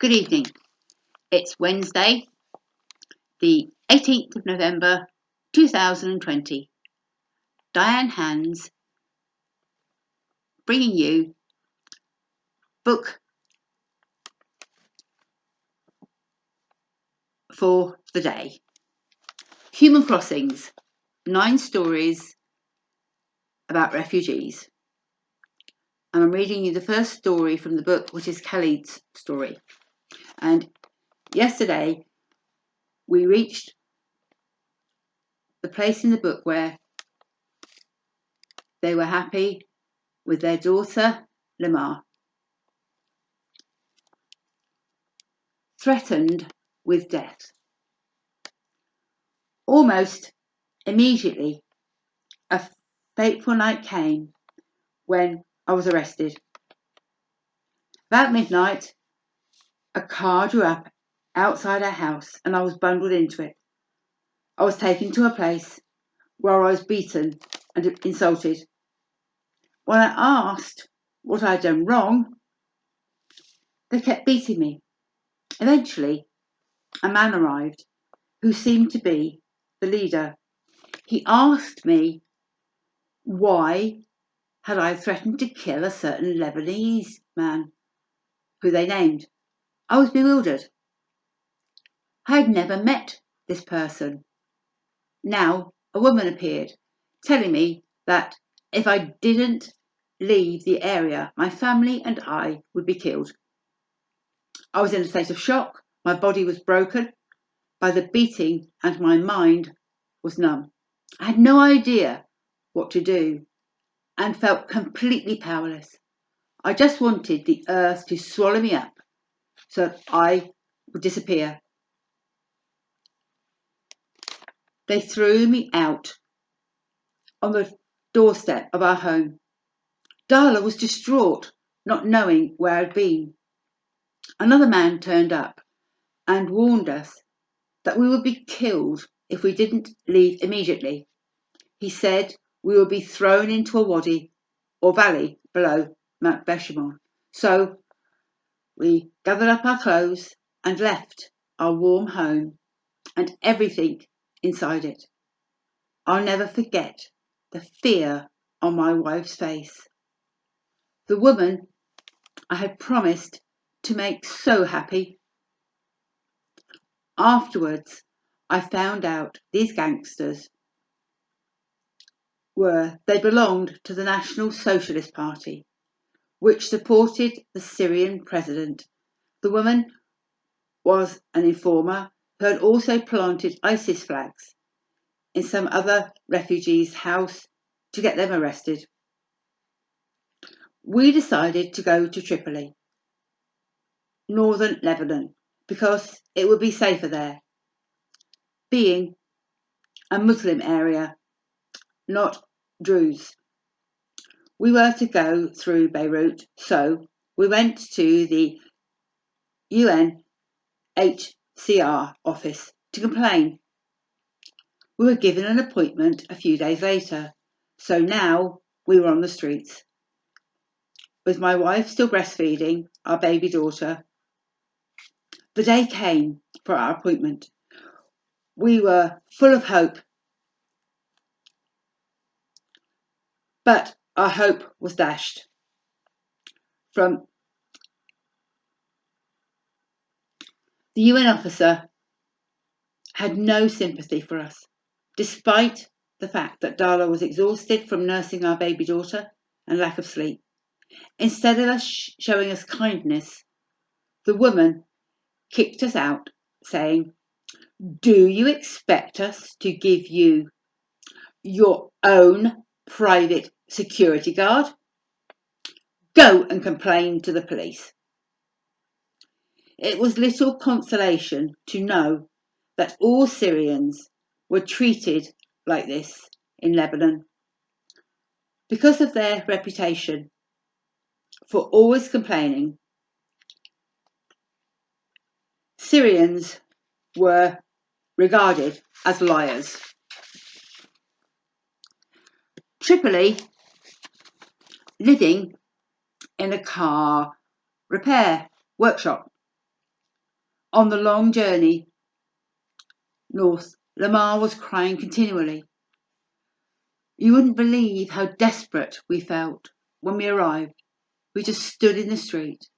Good evening. It's Wednesday, the 18th of November 2020. Diane Hands bringing you book for the day. Human Crossings, 9 stories about refugees. And I'm reading you the first story from the book, which is Khaled's story. And yesterday we reached the place in the book where they were happy with their daughter, Lamar. Threatened with death. Almost immediately, a fateful night came when I was arrested. About midnight, a car drew up outside our house and I was bundled into it. I was taken to a place where I was beaten and insulted. When I asked what I'd done wrong, they kept beating me. Eventually, a man arrived who seemed to be the leader. He asked me why had I threatened to kill a certain Lebanese man who they named. I was bewildered. I had never met this person. Now a woman appeared, telling me that if I didn't leave the area, my family and I would be killed. I was in a state of shock. My body was broken by the beating and my mind was numb. I had no idea what to do and felt completely powerless. I just wanted the earth to swallow me up so that I would disappear. They threw me out on the doorstep of our home. Darla was distraught, not knowing where I'd been. Another man turned up and warned us that we would be killed if we didn't leave immediately. He said we would be thrown into a wadi or valley below Mount Beshamon. So we gathered up our clothes and left our warm home and everything inside it. I'll never forget the fear on my wife's face. The woman I had promised to make so happy. Afterwards, I found out these gangsters they belonged to the National Socialist Party, which supported the Syrian president. The woman was an informer who had also planted ISIS flags in some other refugees' house to get them arrested. We decided to go to Tripoli, northern Lebanon, because it would be safer there, being a Muslim area, not Druze. We were to go through Beirut, so we went to the UNHCR office to complain. We were given an appointment a few days later, so now we were on the streets. With my wife still breastfeeding our baby daughter, the day came for our appointment. We were full of hope, but our hope was dashed. From the UN officer had no sympathy for us, despite the fact that Darla was exhausted from nursing our baby daughter and lack of sleep. Instead of showing us kindness, the woman kicked us out, saying, "Do you expect us to give you your own private security guard? Go and complain to the police." It was little consolation to know that all Syrians were treated like this in Lebanon because of their reputation for always complaining. Syrians were regarded as liars. Tripoli, living in a car repair workshop. On the long journey north, Lamar was crying continually. You wouldn't believe how desperate we felt when we arrived. We just stood in the street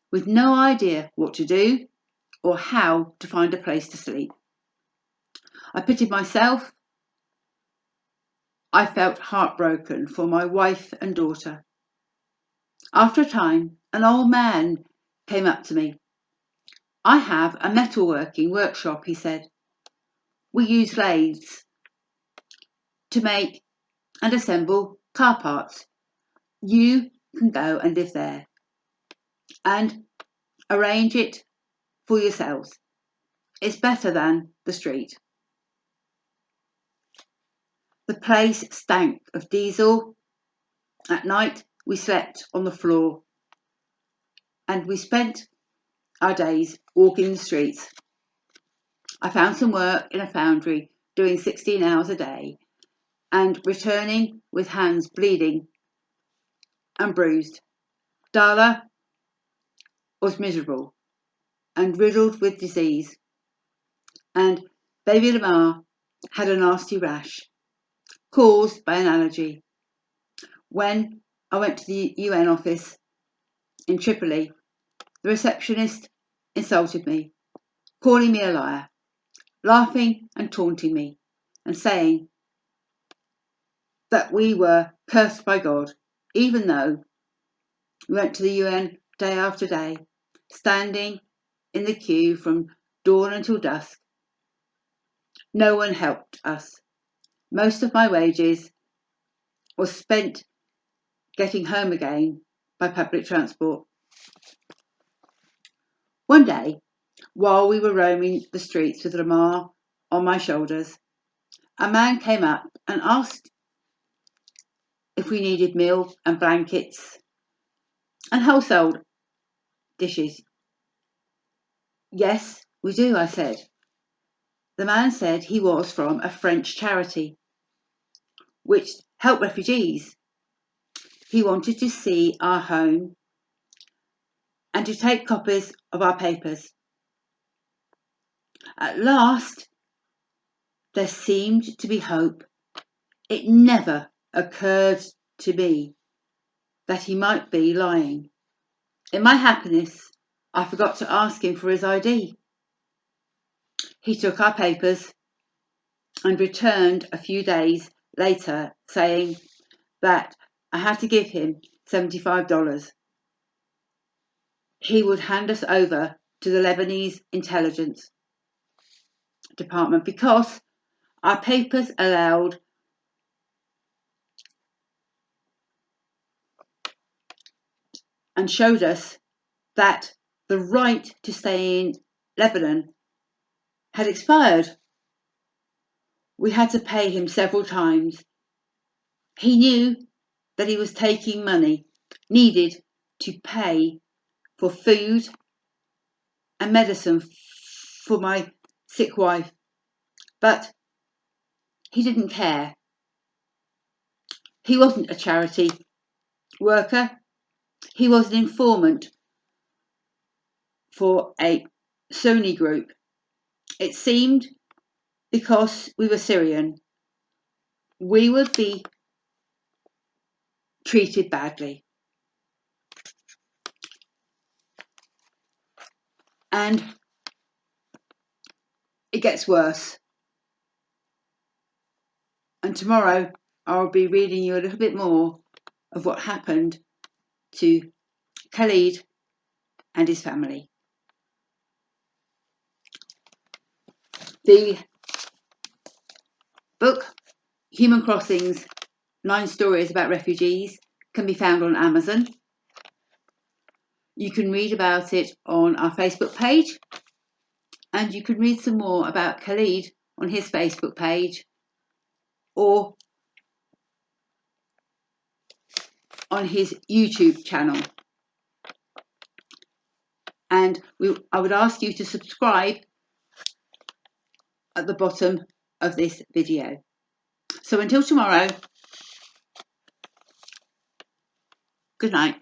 with no idea what to do or how to find a place to sleep. I pitied myself. I felt heartbroken for my wife and daughter. After a time, an old man came up to me. I have a metalworking workshop, he said. We use lathes to make and assemble car parts. You can go and live there and arrange it for yourselves. It's better than the street. The place stank of diesel. At night, we slept on the floor and we spent our days walking the streets. I found some work in a foundry, doing 16 hours a day and returning with hands bleeding and bruised. Darla was miserable and riddled with disease, and baby Lamar had a nasty rash caused by an allergy. When I went to the UN office in Tripoli, the receptionist insulted me, calling me a liar, laughing and taunting me, and saying that we were cursed by God, even though we went to the UN day after day, standing in the queue from dawn until dusk. No one helped us. Most of my wages was spent getting home again by public transport. One day, while we were roaming the streets with Lamar on my shoulders, a man came up and asked if we needed meal and blankets and household dishes. Yes, we do, I said. The man said he was from a French charity which helped refugees. He wanted to see our home and to take copies of our papers. At last, there seemed to be hope. It never occurred to me that he might be lying. In my happiness, I forgot to ask him for his ID. He took our papers and returned a few days later saying that I had to give him $75. He would hand us over to the Lebanese intelligence department because our papers allowed and showed us that the right to stay in Lebanon had expired. We had to pay him several times. He knew that he was taking money needed to pay for food and medicine for my sick wife, but he didn't care. He wasn't a charity worker. He was an informant for a Sunni group. It seemed because we were Syrian, we would be treated badly. And it gets worse. And tomorrow I'll be reading you a little bit more of what happened to Khaled and his family. The book, Human Crossings, 9 Stories About Refugees, can be found on Amazon. You can read about it on our Facebook page, and you can read some more about Khaled on his Facebook page or on his YouTube channel. And I would ask you to subscribe at the bottom of this video. So until tomorrow, good night.